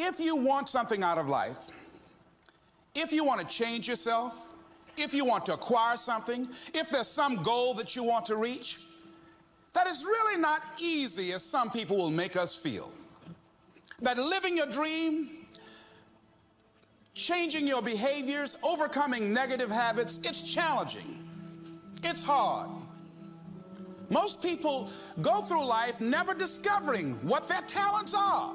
If you want something out of life, if you want to change yourself, if you want to acquire something, if there's some goal that you want to reach, that is really not easy as some people will make us feel. That living your dream, changing your behaviors, overcoming negative habits, it's challenging. It's hard. Most people go through life never discovering what their talents are.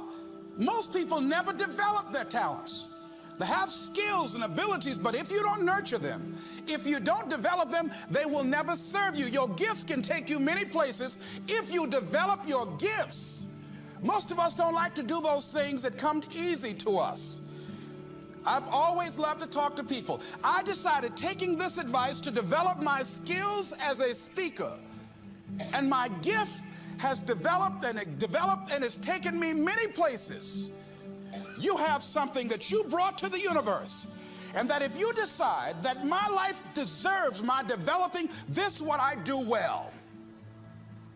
Most people never develop their talents. They have skills and abilities, but if you don't nurture them, if you don't develop them, they will never serve you. Your gifts can take you many places if you develop your gifts. Most of us don't like to do those things that come easy to us. I've always loved to talk to people. I decided, taking this advice, to develop my skills as a speaker. And my gift has developed and it's taken me many places. You have something that you brought to the universe, and that if you decide that my life deserves my developing this, what I do well,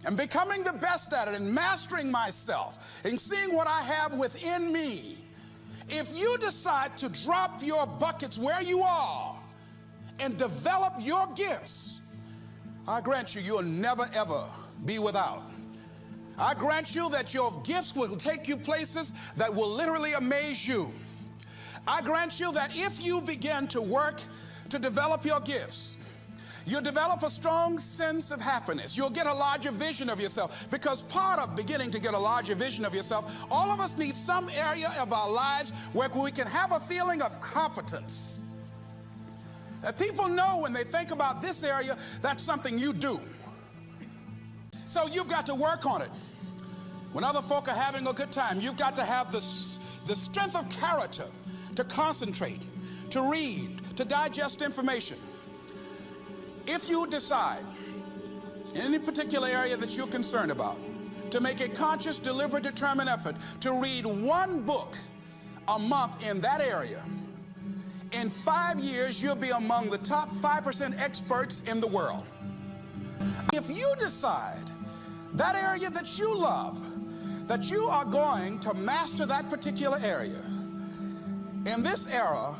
and becoming the best at it, and mastering myself, and seeing what I have within me, if you decide to drop your buckets where you are and develop your gifts, I grant you, you'll never ever be without. I grant you that your gifts will take you places that will literally amaze you. I grant you that if you begin to work to develop your gifts, you'll develop a strong sense of happiness. You'll get a larger vision of yourself, because part of beginning to get a larger vision of yourself, all of us need some area of our lives where we can have a feeling of competence. That people know when they think about this area, that's something you do. So you've got to work on it. When other folk are having a good time, you've got to have the strength of character to concentrate, to read, to digest information. If you decide in any particular area that you're concerned about, to make a conscious, deliberate, determined effort to read one book a month in that area, in 5 years, you'll be among the top 5% experts in the world. If you decide that area that you love, that you are going to master that particular area, in this era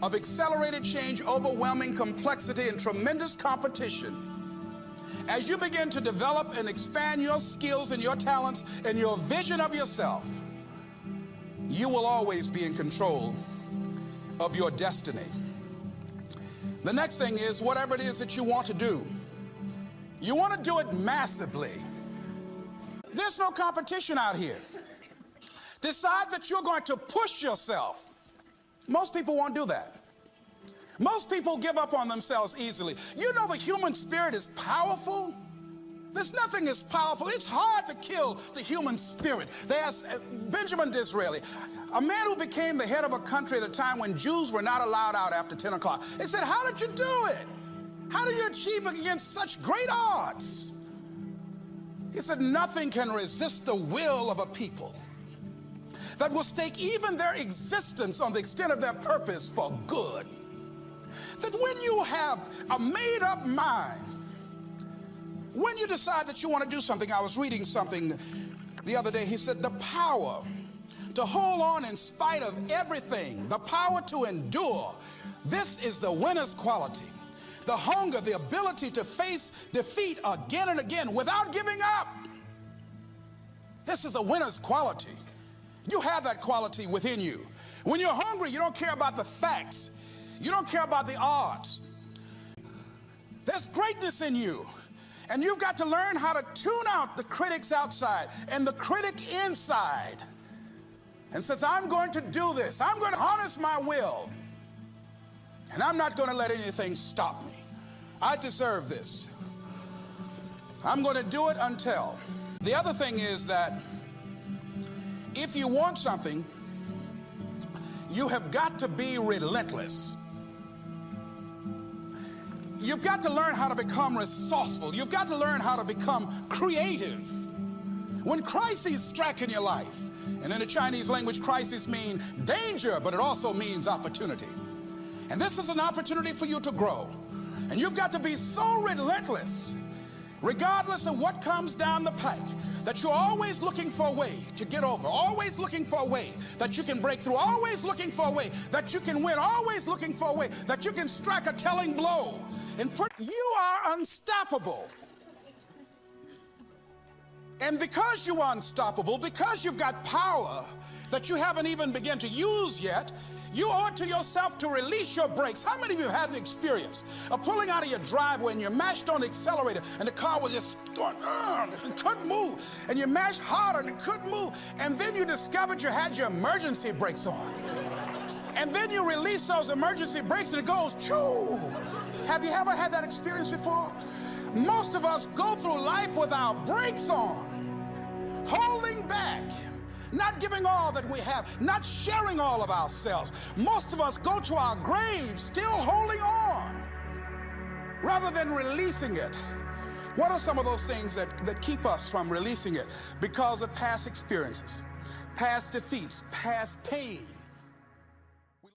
of accelerated change, overwhelming complexity, and tremendous competition, as you begin to develop and expand your skills and your talents and your vision of yourself, you will always be in control of your destiny. The next thing is, whatever it is that you want to do, you want to do it massively. There's no competition out here. Decide that you're going to push yourself. Most people won't do that. Most people give up on themselves easily. You know, the human spirit is powerful. There's nothing as powerful. It's hard to kill the human spirit. They asked Benjamin Disraeli, a man who became the head of a country at a time when Jews were not allowed out after 10 o'clock. They said, how did you do it? How did you achieve it against such great odds? He said, nothing can resist the will of a people that will stake even their existence on the extent of their purpose for good. That when you have a made-up mind, when you decide that you want to do something, I was reading something the other day, he said, the power to hold on in spite of everything, the power to endure, this is the winner's quality. The hunger, the ability to face defeat again and again without giving up. This is a winner's quality. You have that quality within you. When you're hungry, you don't care about the facts. You don't care about the odds. There's greatness in you. And you've got to learn how to tune out the critics outside and the critic inside. And says, I'm going to do this. I'm going to harness my will. And I'm not going to let anything stop me. I deserve this. I'm going to do it until. The other thing is that if you want something, you have got to be relentless. You've got to learn how to become resourceful. You've got to learn how to become creative. When crises strike in your life, and in the Chinese language, crises mean danger, but it also means opportunity. And this is an opportunity for you to grow. And you've got to be so relentless regardless of what comes down the pike, that you're always looking for a way to get over, always looking for a way that you can break through, always looking for a way that you can win, always looking for a way that you can strike a telling blow. And you are unstoppable. And because you are unstoppable, because you've got power that you haven't even begun to use yet, you owe it to yourself to release your brakes. How many of you have the experience of pulling out of your driveway and you mashed on the accelerator and the car was just going, and couldn't move, and you mashed harder and it couldn't move, and then you discovered you had your emergency brakes on, and then you release those emergency brakes and it goes, choo. Have you ever had that experience before? Most of us go through life with our brakes on, holding back, not giving all that we have, not sharing all of ourselves. Most of us go to our graves still holding on rather than releasing it. What are some of those things that keep us from releasing it? Because of past experiences, past defeats, past pain.